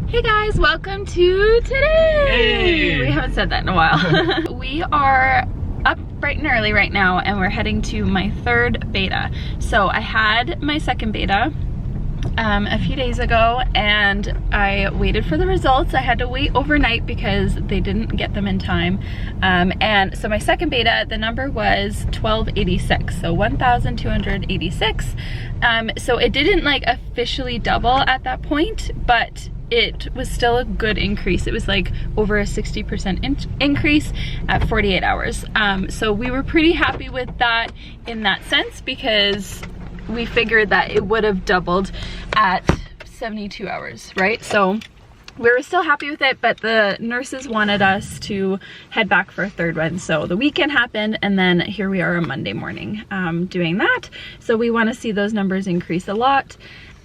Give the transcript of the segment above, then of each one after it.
Hey guys, welcome to today! Hey. We haven't said that in a while. We are up bright and early right now and we're heading to my third beta. So I had my second beta a few days ago and I waited for the results. I had to wait overnight because they didn't get them in time. And so my second beta, the number was 1286, so 1286. So it didn't like officially double at that point, but it was still a good increase. It was like over a 60% increase at 48 hours. So we were pretty happy with that in that sense because we figured that it would have doubled at 72 hours, right? So we were still happy with it, but the nurses wanted us to head back for a third one. So the weekend happened and then here we are on Monday morning doing that. So we want to see those numbers increase a lot.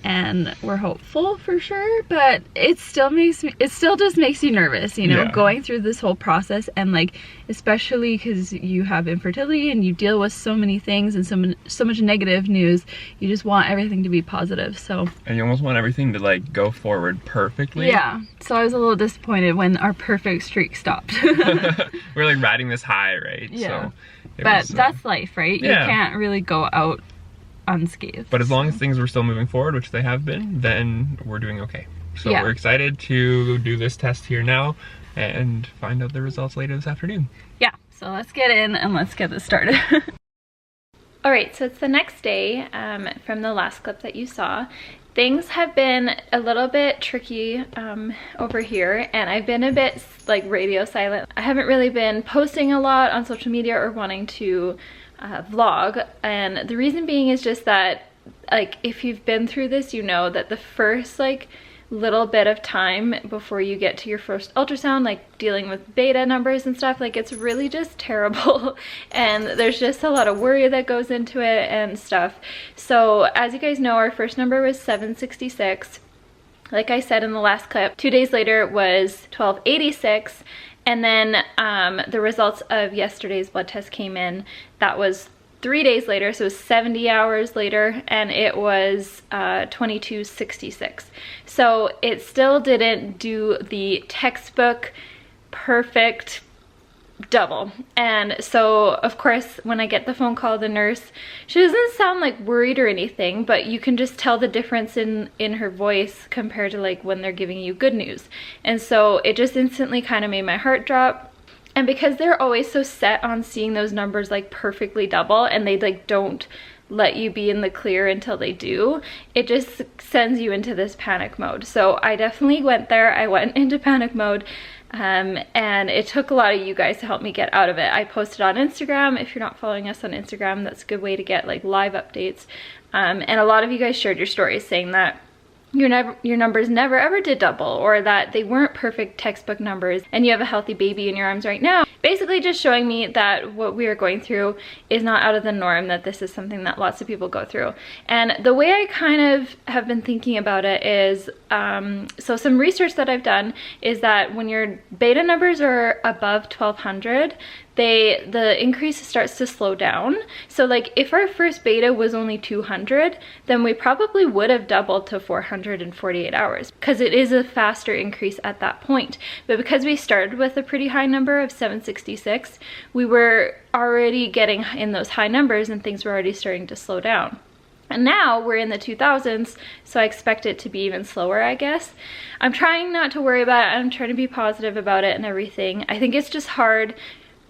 And we're hopeful for sure, but it still just makes you nervous, you know, going through this whole process, and like especially because you have infertility and you deal with so many things and so much negative news, you just want everything to be positive. So and you almost want everything to like go forward perfectly. Yeah, so I was a little disappointed when our perfect streak stopped. We're like riding this high, right? Yeah, so but that's life, right? Yeah. You can't really go out unscathed. But as long as things were still moving forward, which they have been, then we're doing okay. So we're excited to do this test here now and find out the results later this afternoon. Yeah, so let's get in and let's get this started. All right, so it's the next day from the last clip that you saw. Things have been a little bit tricky over here, and I've been a bit like radio silent. I haven't really been posting a lot on social media or wanting to vlog, and the reason being is just that, like, if you've been through this, you know that the first like little bit of time before you get to your first ultrasound, like dealing with beta numbers and stuff, like it's really just terrible and there's just a lot of worry that goes into it and stuff. So as you guys know, our first number was 766. Like I said in the last clip, 2 days later was 1286. And then the results of yesterday's blood test came in. That was 3 days later, so it was 70 hours later, and it was 2266. So it still didn't do the textbook perfect double. And so of course when I get the phone call, the nurse, she doesn't sound like worried or anything, but you can just tell the difference in her voice compared to like when they're giving you good news. And so it just instantly kind of made my heart drop. And because they're always so set on seeing those numbers like perfectly double, and they like don't let you be in the clear until they do, it just sends you into this panic mode. So I definitely went there. I went into panic mode. And it took a lot of you guys to help me get out of it. I posted on Instagram. If you're not following us on Instagram, that's a good way to get like live updates. And a lot of you guys shared your stories saying that your numbers never ever did double, or that they weren't perfect textbook numbers, and you have a healthy baby in your arms right now. Basically just showing me that what we are going through is not out of the norm, that this is something that lots of people go through. And the way I kind of have been thinking about it is, so some research that I've done is that when your beta numbers are above 1200, the increase starts to slow down. So like if our first beta was only 200, then we probably would have doubled to 448 hours, because it is a faster increase at that point. But because we started with a pretty high number of 766, we were already getting in those high numbers and things were already starting to slow down. And now we're in the 2000s, so I expect it to be even slower, I guess. I'm trying not to worry about it. I'm trying to be positive about it and everything. I think it's just hard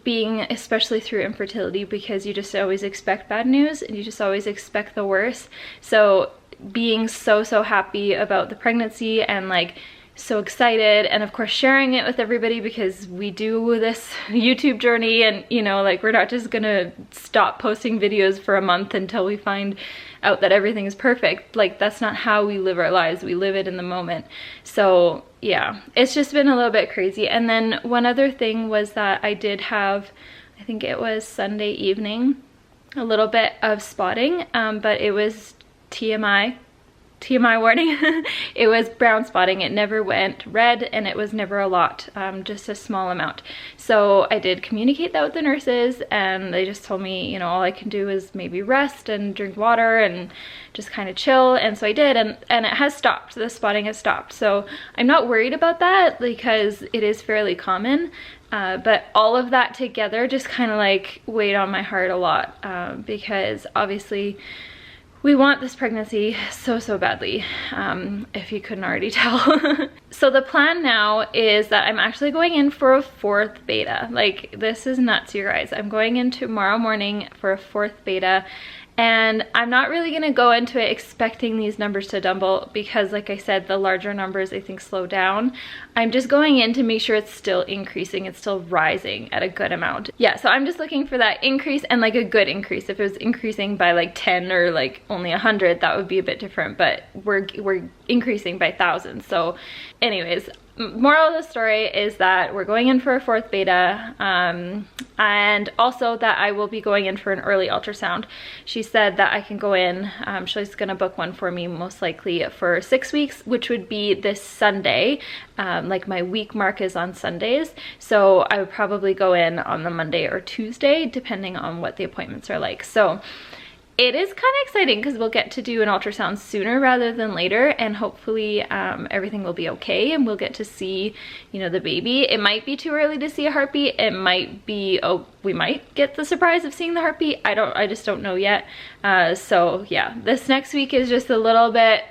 being, especially through infertility, because you just always expect bad news and you just always expect the worst. So being so happy about the pregnancy and like so excited, and of course sharing it with everybody, because we do this YouTube journey, and you know, like we're not just gonna stop posting videos for a month until we find out that everything is perfect. Like that's not how we live our lives. We live it in the moment. So yeah, it's just been a little bit crazy. And then one other thing was that I did have, I think it was Sunday evening, a little bit of spotting, but it was TMI TMI warning, it was brown spotting. It never went red and it was never a lot, just a small amount. So I did communicate that with the nurses and they just told me, you know, all I can do is maybe rest and drink water and just kind of chill. And so I did, and it has stopped. The spotting has stopped. So I'm not worried about that because it is fairly common. But all of that together just kind of like weighed on my heart a lot, because obviously we want this pregnancy so badly, if you couldn't already tell. So the plan now is that I'm actually going in for a 4th beta. Like, this is nuts, you guys. I'm going in tomorrow morning for a 4th beta. And I'm not really gonna go into it expecting these numbers to double because, like I said, the larger numbers I think slow down. I'm just going in to make sure it's still increasing, it's still rising at a good amount. Yeah, so I'm just looking for that increase and like a good increase. If it was increasing by like 10 or like only 100, that would be a bit different, but we're increasing by thousands. So anyways, moral of the story is that we're going in for a 4th beta, and also that I will be going in for an early ultrasound. She said that I can go in, she's gonna book one for me most likely for 6 weeks, which would be this Sunday. Like my week mark is on Sundays, so I would probably go in on the Monday or Tuesday depending on what the appointments are like. So it is kind of exciting because we'll get to do an ultrasound sooner rather than later, and hopefully everything will be okay and we'll get to see, you know, the baby. It might be too early to see a heartbeat. It might be, oh, we might get the surprise of seeing the heartbeat. I just don't know yet. So yeah, this next week is just a little bit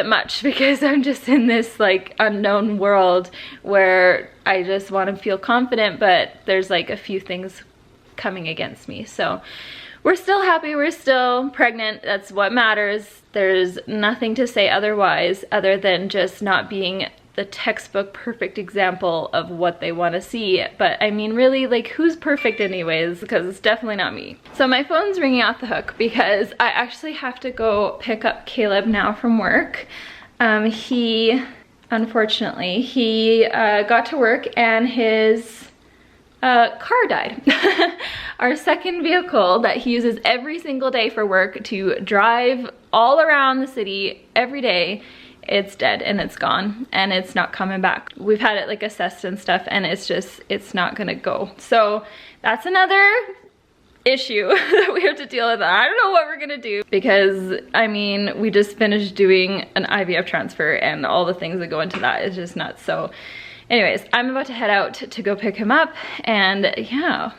much because I'm just in this like unknown world where I just want to feel confident, but there's like a few things coming against me. So we're still happy, we're still pregnant, that's what matters. There's nothing to say otherwise, other than just not being the textbook perfect example of what they want to see. But I mean, really, like, who's perfect anyways? Because it's definitely not me. So my phone's ringing off the hook because I actually have to go pick up Caleb now from work. Unfortunately, he got to work and his car died. Our second vehicle that he uses every single day for work to drive all around the city every day, it's dead and it's gone and it's not coming back. We've had it like assessed and stuff and it's not gonna go. So that's another issue that we have to deal with. I don't know what we're gonna do because I mean, we just finished doing an IVF transfer and all the things that go into that is just nuts. So anyways, I'm about to head out to go pick him up, and yeah.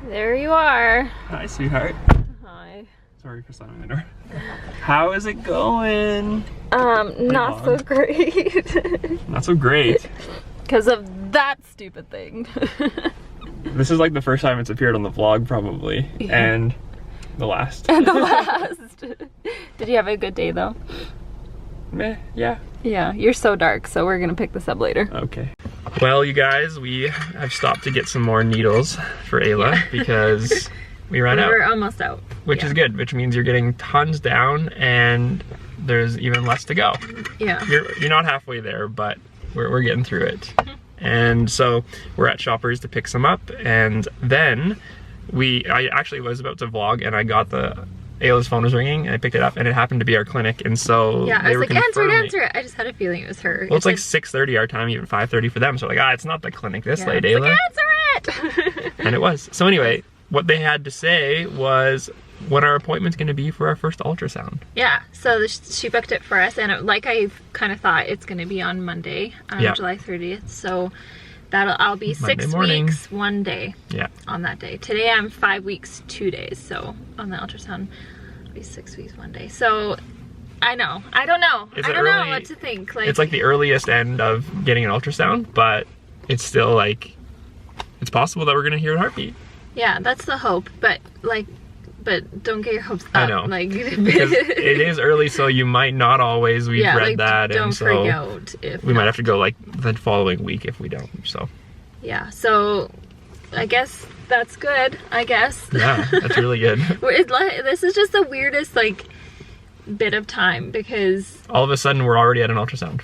There you are. Hi, sweetheart. Hi. Sorry for slamming the door. How is it going? Not so great. Not so great. Because of that stupid thing. This is like the first time it's appeared on the vlog, probably, yeah. And the last. And the last. Did you have a good day, though? Meh, yeah. Yeah, you're so dark, so we're gonna pick this up later. Okay. Well, you guys, we have stopped to get some more needles for Ayla because we ran out. We're almost out. Which is good, which means you're getting tons down and there's even less to go. Yeah. You're not halfway there, but we're getting through it. And so we're at Shoppers to pick some up, and then I actually was about to vlog and I got Ayla's phone was ringing and I picked it up and it happened to be our clinic, and so yeah, I was like, answer it. I just had a feeling it was her. Well, it's like 6:30 our time, even 5:30 for them, so like, it's not the clinic this late, Ayla. Like, answer it! And it was. So anyway, what they had to say was what our appointment's going to be for our first ultrasound. Yeah, so she booked it for us, and like I kind of thought, it's going to be on Monday, July 30th. So I'll be Monday 6 weeks 1 day. Yeah. On that day. Today I'm 5 weeks 2 days. So on the ultrasound, I'll be 6 weeks 1 day. So I don't know. I don't know what to think. Like, it's like the earliest end of getting an ultrasound, but it's still like, it's possible that we're going to hear a heartbeat. Yeah, that's the hope. But don't get your hopes up. I know. Like, because it is early, so you might not always. We've read that, don't and so freak out if we might have to go like the following week if we don't. So yeah, so I guess that's good. I guess. Yeah, that's really good. This is just the weirdest like bit of time because all of a sudden we're already at an ultrasound.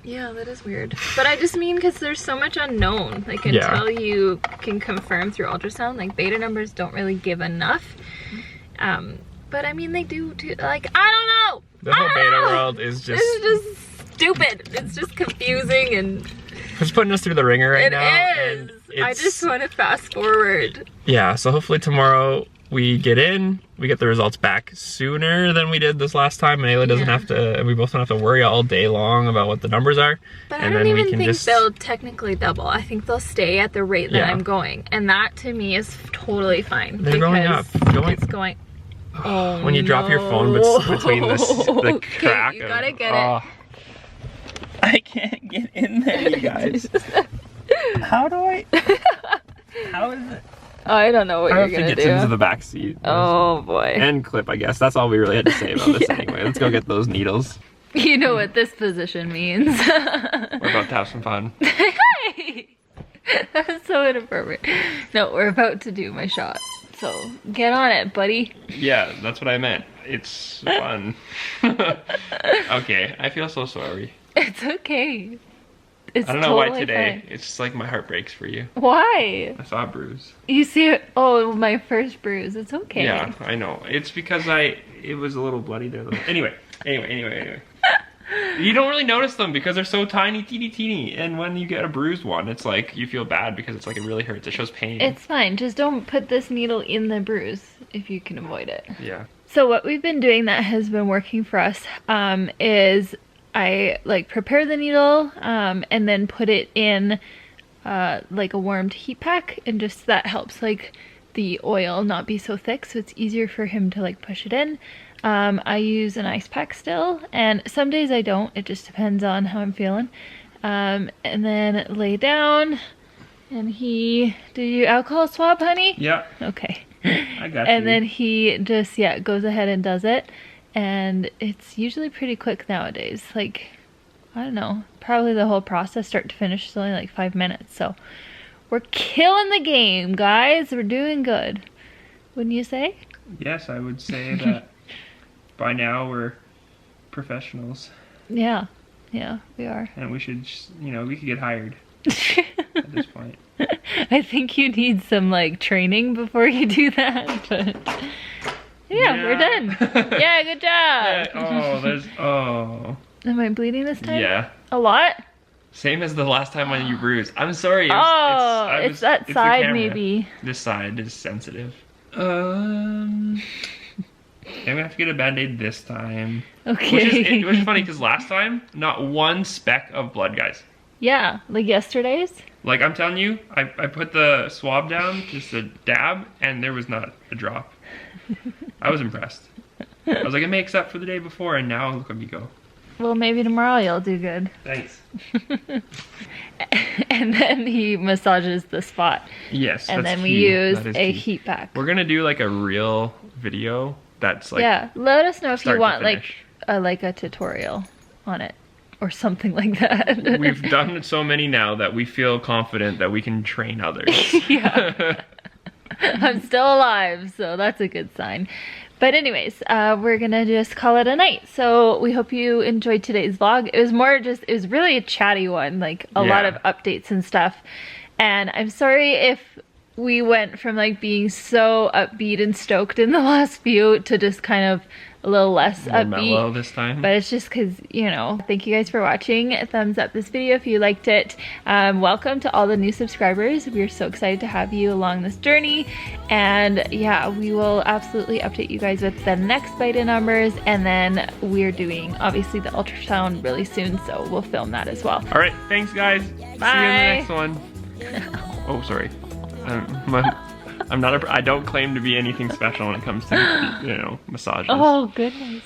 Yeah, that is weird. But I just mean because there's so much unknown. Like until you can confirm through ultrasound, like beta numbers don't really give enough. But I mean they do like, I don't know. The whole beta world is just... It's just stupid. It's just confusing and... It's putting us through the ringer right now. It is. I just want to fast forward. Yeah, so hopefully tomorrow we get in, we get the results back sooner than we did this last time, and Ayla doesn't have to, and we both don't have to worry all day long about what the numbers are. But I don't even think they'll technically double. I think they'll stay at the rate that I'm going, and that to me is totally fine. They're going up. It's going. Oh, when you drop your phone between the crack. You gotta get it. I can't get in there, you guys. How do I? How is it? I don't know what you're gonna do. I have to get into the back seat. Oh boy. And clip, I guess. That's all we really had to say about this anyway. Let's go get those needles. You know what this position means. We're about to have some fun. Hey! That was so inappropriate. No, we're about to do my shot. So get on it, buddy. Yeah, that's what I meant. It's fun. Okay, I feel so sorry. It's okay. It's I don't know totally why today. fine. It's just like my heart breaks for you. Why? I saw a bruise. You see it? Oh, my first bruise. It's okay. Yeah, I know. It's because it was a little bloody there. Anyway. You don't really notice them because they're so tiny, teeny. And when you get a bruised one, it's like you feel bad because it's like it really hurts. It shows pain. It's fine. Just don't put this needle in the bruise if you can avoid it. Yeah. So what we've been doing that has been working for us is I like prepare the needle and then put it in like a warmed heat pack, and just that helps like the oil not be so thick, so it's easier for him to like push it in. I use an ice pack still, and some days I don't. It just depends on how I'm feeling. And then lay down, and did you alcohol swab, honey? Yeah. Okay. I got and then he just, goes ahead and does it. And it's usually pretty quick nowadays. Like, I don't know, probably the whole process start to finish is only like 5 minutes. So we're killing the game, guys. We're doing good. Wouldn't you say? Yes, I would say that by now we're professionals. Yeah, we are. And we should, we could get hired at this point. I think you need some like training before you do that, but yeah. We're done. Yeah, good job. Am I bleeding this time? Yeah. A lot? Same as the last time when you bruised. I'm sorry. It's that side maybe. This side is sensitive. I'm gonna have to get a band-aid this time. Okay. Which is funny because last time, not one speck of blood, guys. Yeah, like yesterday's? Like I'm telling you, I put the swab down, just a dab, and there was not a drop. I was impressed. I was like, it makes up for the day before, and now look at me go. Well, maybe tomorrow you'll do good. Thanks. And then he massages the spot. Yes, and then we use a heat pack. We're gonna do like a real video that's like... Yeah, let us know if you want like a tutorial on it. Or something like that. We've done so many now that we feel confident that we can train others. Yeah. I'm still alive, so that's a good sign. But anyways, we're gonna just call it a night. So we hope you enjoyed today's vlog. It was really a chatty one, like a lot of updates and stuff. And I'm sorry if we went from like being so upbeat and stoked in the last few to just kind of a little less upbeat mellow this time. But it's just because, thank you guys for watching. Thumbs up this video if you liked it. Welcome to all the new subscribers. We're so excited to have you along this journey. And yeah, we will absolutely update you guys with the next beta numbers. And then we're doing, obviously, the ultrasound really soon. So we'll film that as well. All right. Thanks, guys. Bye. See you in the next one. Oh, sorry. I don't claim to be anything special when it comes to, massage. Oh, goodness.